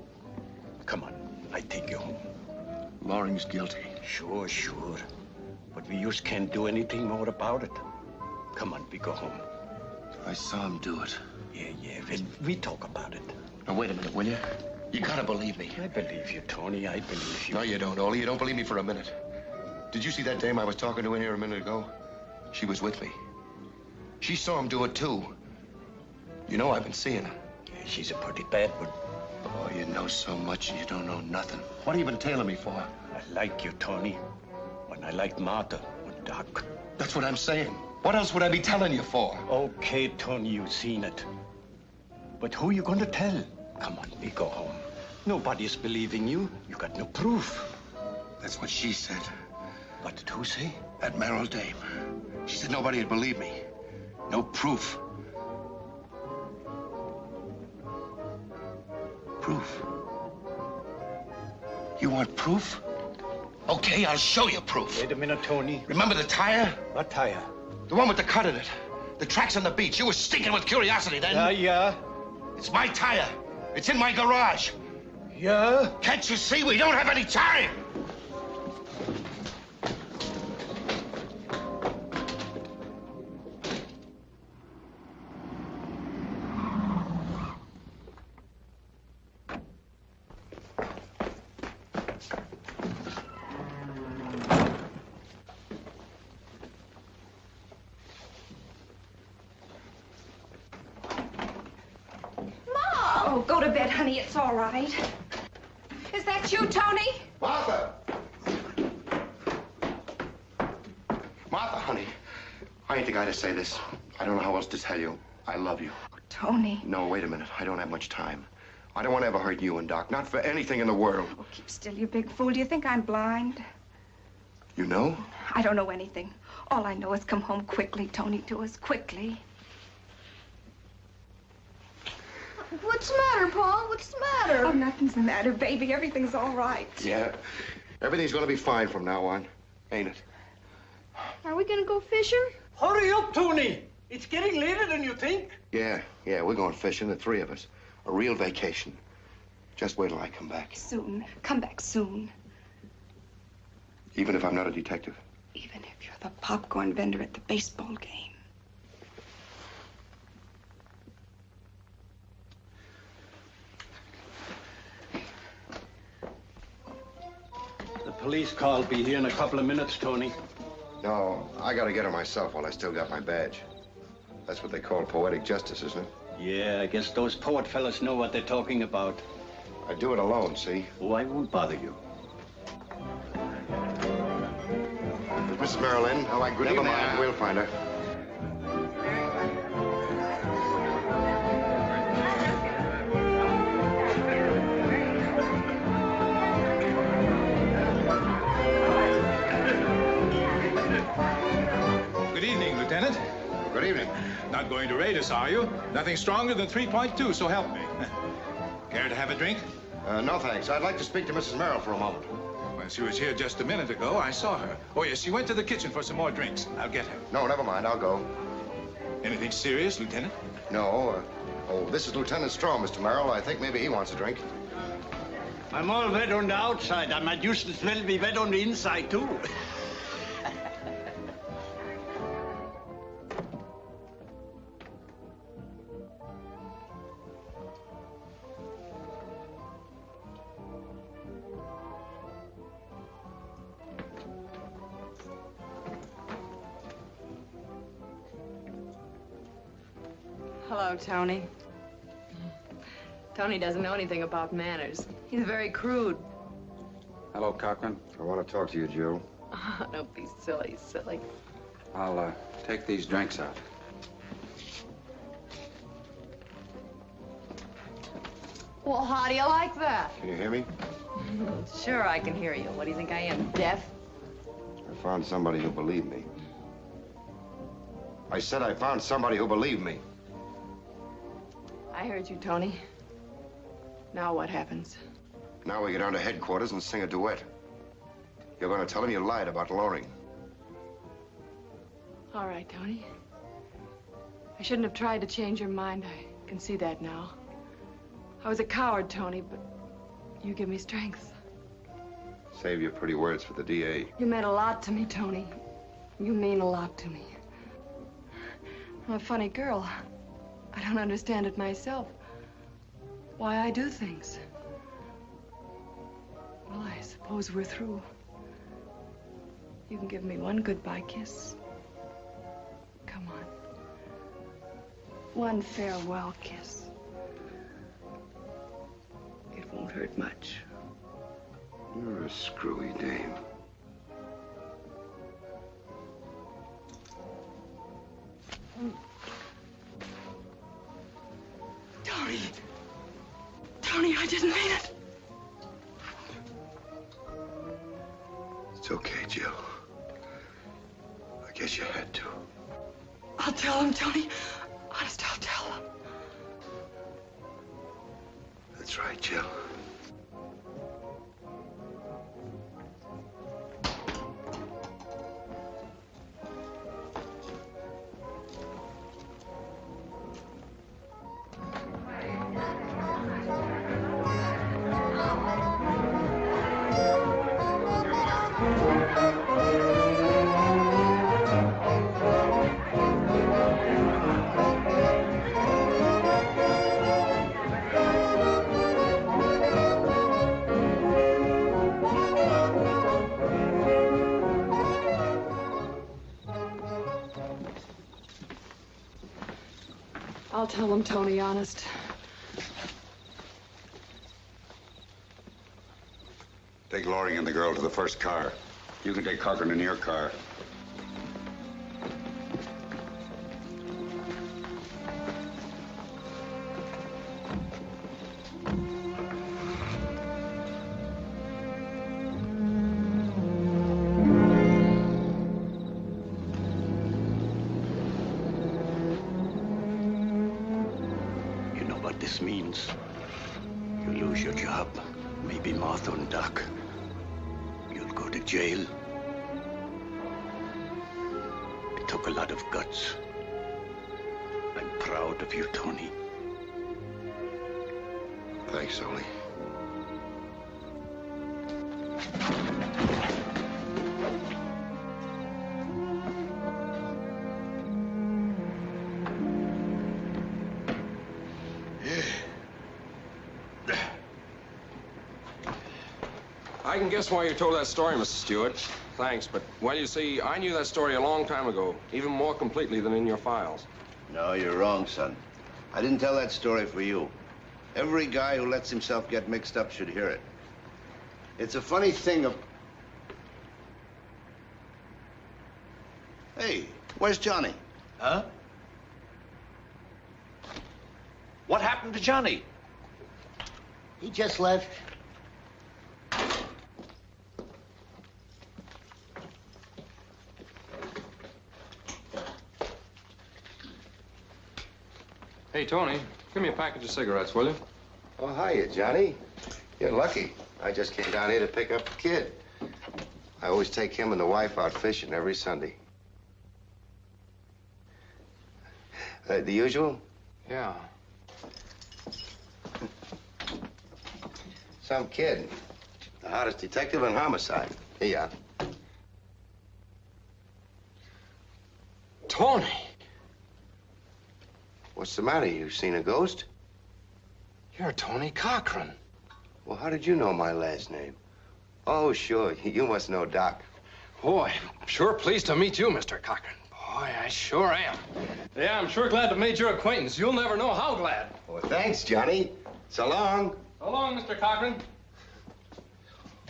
Come on, I take you home. Loring's guilty. Sure. But we just can't do anything more about it. Come on, we go home. I saw him do it. Yeah, we talk about it. Now, wait a minute, will you? You gotta believe me. I believe you, Tony. I believe you. No, you don't, Ole. You don't believe me for a minute. Did you see that dame I was talking to in here a minute ago? She was with me. She saw him do it, too. You know I've been seeing her. Yeah, she's a pretty bad one. Oh, you know so much and you don't know nothing. What have you been tailing me for? I like you, Tony. When I like Martha and Doc. That's what I'm saying. What else would I be telling you for? Okay, Tony, you've seen it. But who are you going to tell? Come on, we go home. Nobody's believing you. You got no proof. That's what she said. What did who say? That Merrill dame. She said nobody would believe me. No proof. Proof? You want proof? Okay, I'll show you proof. Wait a minute, Tony. Remember the tire? What tire? The one with the cut in it. The tracks on the beach. You were stinking with curiosity then. Yeah. It's my tire. It's in my garage. Yeah? Can't you see we don't have any time? Oh, go to bed, honey. It's all right. Is that you, Tony? Martha! Martha, honey. I ain't the guy to say this. I don't know how else to tell you. I love you. Oh, Tony. No, wait a minute. I don't have much time. I don't want to ever hurt you and Doc. Not for anything in the world. Oh, keep still, you big fool. Do you think I'm blind? You know? I don't know anything. All I know is come home quickly, Tony, to us, quickly. What's the matter, Paul? What's the matter? Oh, nothing's the matter, baby. Everything's all right. Yeah. Everything's gonna be fine from now on, ain't it? Are we gonna go fishing? Hurry up, Tony. It's getting later than you think. Yeah, we're going fishing, the three of us. A real vacation. Just wait till I come back. Soon. Come back soon. Even if I'm not a detective? Even if you're the popcorn vendor at the baseball game. The police car will be here in a couple of minutes, Tony. No, I gotta get her myself while I still got my badge. That's what they call poetic justice, isn't it? Yeah, I guess those poet fellas know what they're talking about. I do it alone, see? Oh, I won't bother you. Is Mrs. Merrill in? Oh, good Never evening. mind, we'll find her. Good evening, Lieutenant. Good evening. Not going to raid us, are you? Nothing stronger than 3.2, so help me. Care to have a drink? No, thanks. I'd like to speak to Mrs. Merrill for a moment. When she was here just a minute ago, I saw her. Oh, yes, she went to the kitchen for some more drinks. I'll get her. No, never mind. I'll go. Anything serious, Lieutenant? No. This is Lieutenant Straw, Mr. Merrill. I think maybe he wants a drink. I'm all wet on the outside. I might just as well be wet on the inside, too. Hello, Tony. Tony doesn't know anything about manners. He's very crude. Hello, Cochran. I want to talk to you, Jill. Oh, don't be silly. I'll take these drinks out. Well, how do you like that? Can you hear me? Sure, I can hear you. What do you think I am, deaf? I found somebody who believed me. I said I found somebody who believed me. I heard you, Tony. Now what happens? Now we get down to headquarters and sing a duet. You're going to tell him you lied about Loring. All right, Tony. I shouldn't have tried to change your mind. I can see that now. I was a coward, Tony, but you give me strength. Save your pretty words for the DA. You meant a lot to me, Tony. You mean a lot to me. I'm a funny girl. I don't understand it myself. Why I do things. Well, I suppose we're through. You can give me one goodbye kiss. Come on. One farewell kiss. It won't hurt much. You're a screwy dame. Tony! Tony, I didn't mean it. It's okay, Jill. I guess you had to. I'll tell him, Tony. Honest, I'll tell him. That's right, Jill. I'll tell him, Tony, honest. Take Loring and the girl to the first car. You can take Cochran in your car. This means you lose your job, maybe Martha and Doc. You'll go to jail. It took a lot of guts. I'm proud of you, Tony. Thanks, Oli. I can guess why you told that story, Mrs. Stewart. Thanks, but, well, you see, I knew that story a long time ago, even more completely than in your files. No, you're wrong, son. I didn't tell that story for you. Every guy who lets himself get mixed up should hear it. It's a funny thing of... Hey, where's Johnny? Huh? What happened to Johnny? He just left. Hey, Tony, give me a package of cigarettes, will you? Oh, hiya, Johnny. You're lucky. I just came down here to pick up the kid. I always take him and the wife out fishing every Sunday. The usual? Yeah. Some kid. The hottest detective in homicide. Here you are. Tony! What's the matter? You seen a ghost? You're Tony Cochran. Well, how did you know my last name? Oh, sure. You must know Doc. Boy, I'm sure pleased to meet you, Mr. Cochran. Boy, I sure am. Yeah, I'm sure glad to have made your acquaintance. You'll never know how glad. Well, thanks, Johnny. So long. So long, Mr. Cochran.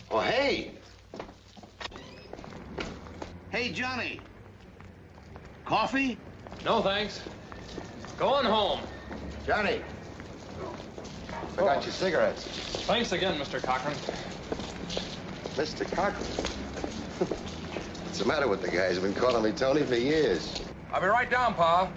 Oh, hey. Hey, Johnny. Coffee? No, thanks. Going home. Johnny. Forgot your cigarettes. Thanks again, Mr. Cochran. Mr. Cochran? What's the matter with the guy? He's been calling me Tony for years. I'll be right down, Pa.